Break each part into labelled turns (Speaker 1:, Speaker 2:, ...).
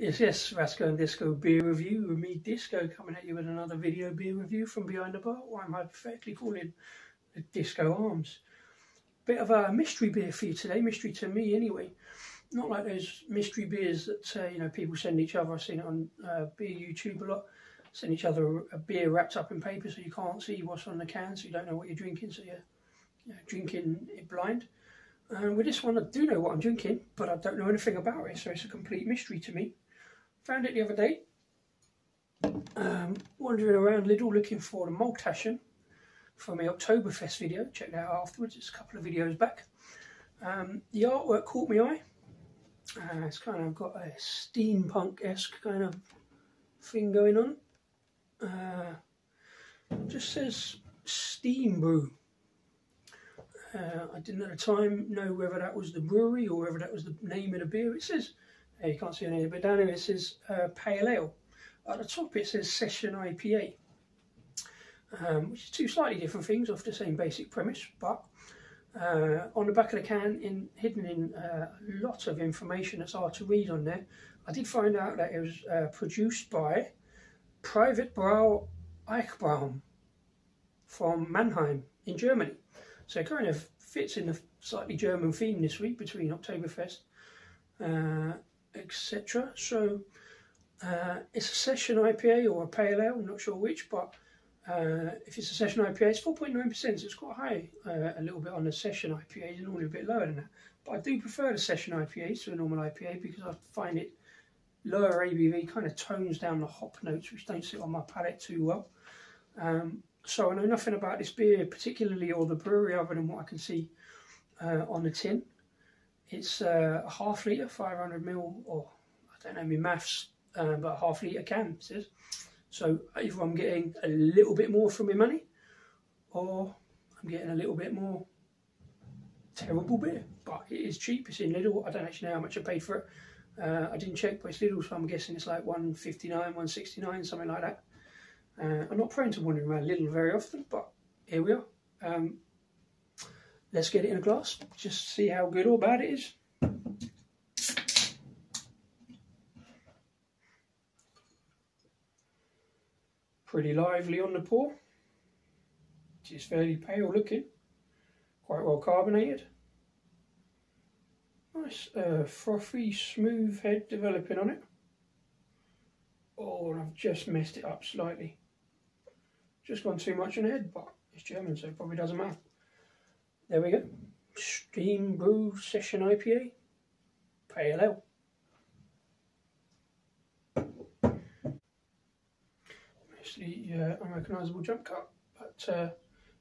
Speaker 1: Yes, Vasco and Disco beer review with me, Disco, coming at you with another video beer review from behind the bar, or I'm hypothetically calling the Disco Arms. Bit of a mystery beer for you today, mystery to me anyway. Not like those mystery beers that people send each other. I've seen it on beer YouTube a lot. Send each other a beer wrapped up in paper so you can't see what's on the can, so you don't know what you're drinking, so you're drinking it blind. With this one, I do know what I'm drinking, but I don't know anything about it, so it's a complete mystery to me. Found it the other day, wandering around Lidl looking for the Maltashen for my Oktoberfest video. Check that out afterwards, it's a couple of videos back. The artwork caught my eye. It's kind of got a steampunk-esque kind of thing going on. Just says Steam Brew. I didn't at the time know whether that was the brewery or whether that was the name of the beer. It says, you can't see any, but down here it says Pale Ale. At the top it says Session IPA, which is two slightly different things off the same basic premise, but on the back of the can, hidden in a lot of information that's hard to read on there, I did find out that it was produced by Private Brew Eichbaum from Mannheim in Germany. So it kind of fits in the slightly German theme this week between Oktoberfest, etc. So it's a Session IPA or a Pale Ale, I'm not sure which, but if it's a Session IPA, it's 4.9%, so it's quite high, a little bit on the Session IPA, it's normally a bit lower than that. But I do prefer the Session IPA to a normal IPA because I find it lower ABV, kind of tones down the hop notes, which don't sit on my palate too well. So I know nothing about this beer particularly, or the brewery, other than what I can see on the tin. It's a half litre, 500ml, or I don't know my maths, but a half litre can, it says. So either I'm getting a little bit more for my money, or I'm getting a little bit more terrible beer. But it is cheap, it's in Lidl. I don't actually know how much I paid for it. I didn't check, but it's Lidl, so I'm guessing it's like $1.59, $1.69, something like that. I'm not prone to wandering around Lidl very often, but here we are. Let's get it in a glass, just see how good or bad it is. Pretty lively on the pour. It is fairly pale looking, quite well carbonated. Nice frothy, smooth head developing on it. Oh, and I've just messed it up slightly. Just gone too much on the head, but it's German, so it probably doesn't matter. There we go. Steam Brew Session IPA, Pale Ale. Mostly unrecognisable jump cut, but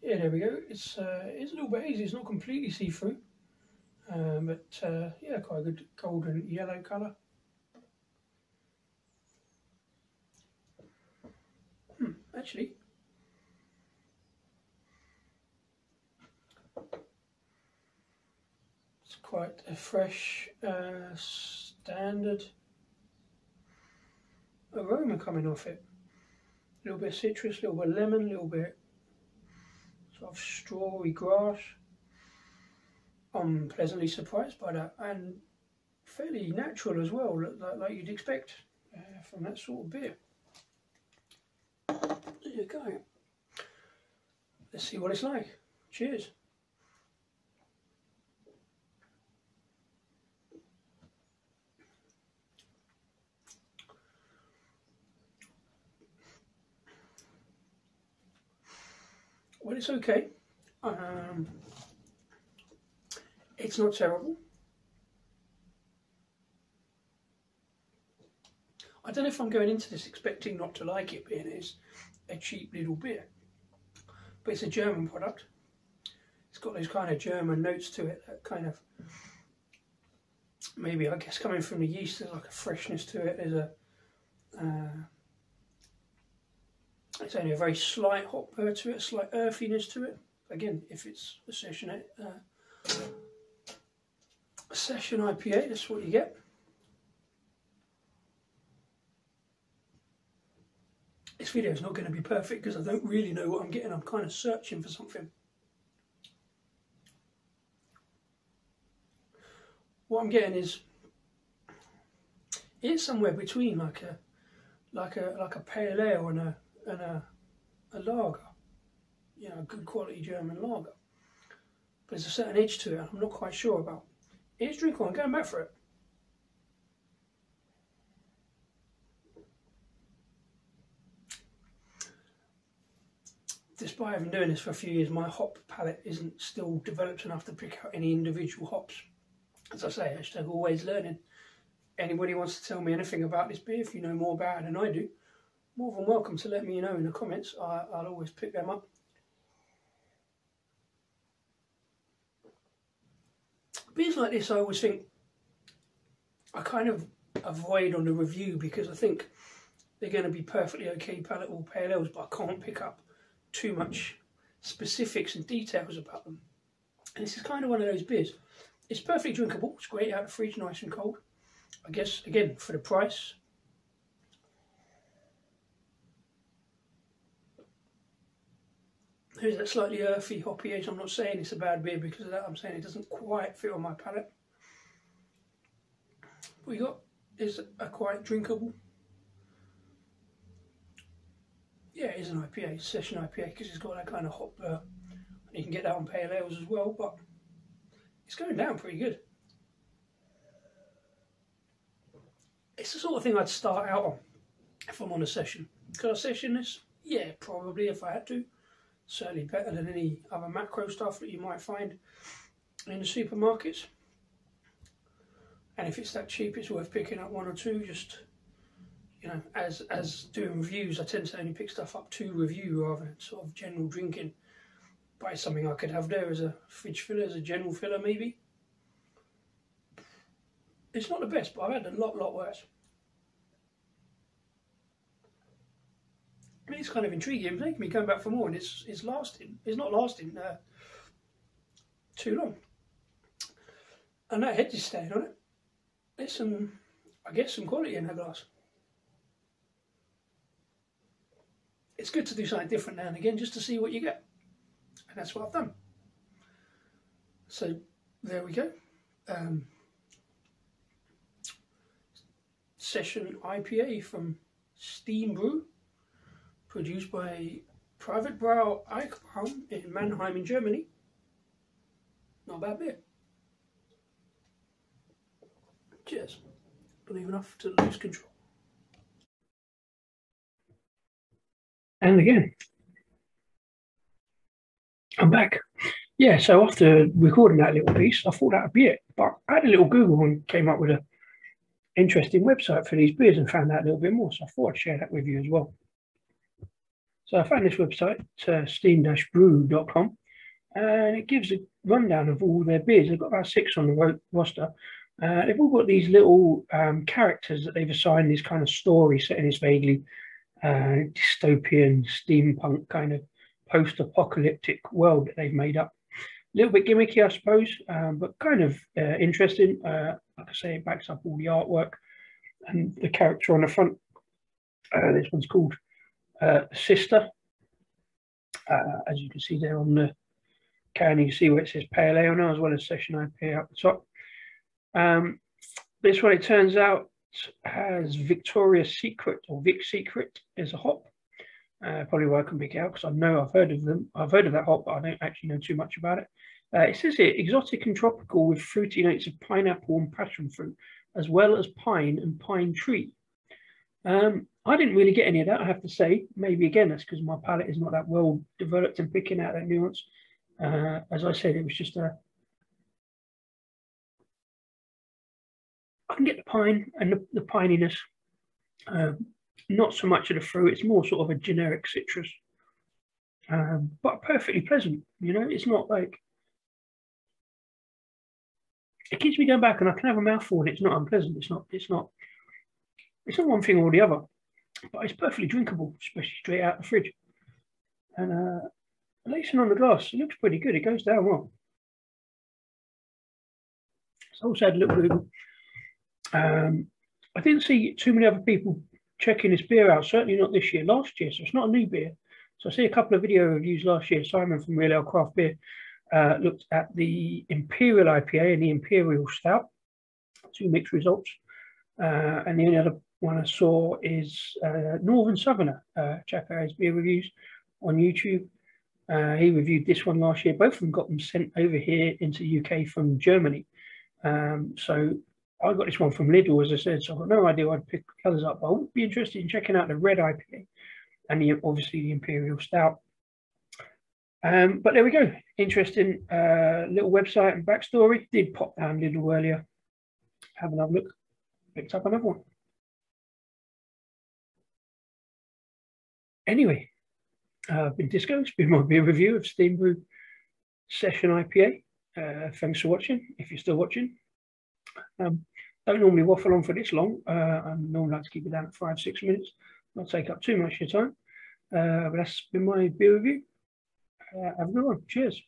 Speaker 1: yeah, there we go. It's a little bit hazy. It's not completely see-through, but yeah, quite a good golden yellow colour. Actually, it's quite a fresh, standard aroma coming off it. A little bit of citrus, a little bit of lemon, a little bit sort of strawberry grass. I'm pleasantly surprised by that, and fairly natural as well, like you'd expect from that sort of beer. There you go. Let's see what it's like. Cheers. Well, it's okay. It's not terrible. I don't know if I'm going into this expecting not to like it, being it's a cheap little beer, but it's a German product. It's got those kind of German notes to it, that kind of, maybe I guess coming from the yeast, there's like a freshness to it. There's it's only a very slight hop to it, a slight earthiness to it. Again, if it's a Session IPA, that's what you get. This video is not going to be perfect because I don't really know what I'm getting. I'm kind of searching for something. What I'm getting is, it's somewhere between like a pale ale and a lager, you know, a good quality German lager. But there's a certain edge to it I'm not quite sure about. It's drinkable. I'm going back for it. Despite having doing this for a few years, my hop palate isn't still developed enough to pick out any individual hops. As I say, hashtag always learning. Anybody wants to tell me anything about this beer, if you know more about it than I do, more than welcome to let me know in the comments. I'll always pick them up. Beers like this, I always think, I kind of avoid on the review because I think they're going to be perfectly okay palatable pale ales, but I can't pick up too much specifics and details about them. And this is kind of one of those beers. It's perfectly drinkable. It's great out of the fridge, nice and cold. I guess, again, for the price. There's that slightly earthy, hoppy edge. I'm not saying it's a bad beer because of that. I'm saying it doesn't quite fit on my palate. What we got is a quite drinkable. Yeah, it is an IPA, session IPA, because it's got that kind of hop. And you can get that on pale ales as well, but it's going down pretty good. It's the sort of thing I'd start out on if I'm on a session. Could I session this? Yeah, probably if I had to. Certainly better than any other macro stuff that you might find in the supermarkets. And if it's that cheap, it's worth picking up one or two. Just, you know, as doing reviews, I tend to only pick stuff up to review rather than sort of general drinking. But it's something I could have there as a fridge filler, as a general filler maybe. It's not the best, but I've had a lot worse. I mean, it's kind of intriguing. It's making me going back for more, and it's lasting. It's not lasting too long. And that head is staying on it. There's some, I guess, some quality in that glass. It's good to do something different now and again, just to see what you get. And that's what I've done. So, there we go. Session IPA from Steam Brew, produced by Private Brew Eichbaum in Mannheim in Germany. Not a bad beer. Cheers. Believe enough to lose control. And again, I'm back. Yeah, so after recording that little piece, I thought that would be it. But I had a little Google and came up with a interesting website for these beers and found out a little bit more, so I thought I'd share that with you as well. So I found this website, steam-brew.com, and it gives a rundown of all their beers. They've got about 6 on the roster. They've all got these little characters that they've assigned this kind of story set in this vaguely dystopian, steampunk kind of post-apocalyptic world that they've made up. A little bit gimmicky, I suppose, but kind of interesting. Like I say, it backs up all the artwork and the character on the front. This one's called Sister. As you can see there on the can, you can see where it says Pale Ale now, as well as Session IPA up the top. This one, it turns out, has Victoria's Secret, or Vic Secret, as a hop. Probably why I can pick it out, because I know I've heard of them. I've heard of that hop, but I don't actually know too much about it. It says here, exotic and tropical with fruity notes of pineapple and passion fruit, as well as pine and pine tree. I didn't really get any of that, I have to say. Maybe, again, that's because my palate is not that well developed in picking out that nuance. As I said, it was just a... I can get the pine and the pininess. Not so much of the fruit, it's more sort of a generic citrus. But perfectly pleasant, you know, it's not like... It keeps me going back, and I can have a mouthful and it's not unpleasant. It's not one thing or the other, but it's perfectly drinkable, especially straight out of the fridge. And lacing on the glass, it looks pretty good. It goes down well. So I also had a little Google. I didn't see too many other people checking this beer out, certainly not this year. Last year, so it's not a new beer. So I see a couple of video reviews last year. Simon from Real Ale Craft Beer looked at the Imperial IPA and the Imperial Stout, 2 mixed results. And the only other one I saw is Northern Southerner. Check out his beer reviews on YouTube. He reviewed this one last year. Both of them got them sent over here into the UK from Germany. So I got this one from Lidl, as I said, so I've got no idea I'd pick the others up. But I would be interested in checking out the red IPA and obviously the Imperial Stout. But there we go. Interesting little website and backstory. Did pop down Lidl earlier. Have another look. Picked up another one. Anyway, I've been Disco. It's been my beer review of Steam Brew Session IPA. Thanks for watching, if you're still watching. Don't normally waffle on for this long. I normally like to keep it down at 5-6 minutes. Not take up too much of your time. But that's been my beer review. Have a good one. Cheers.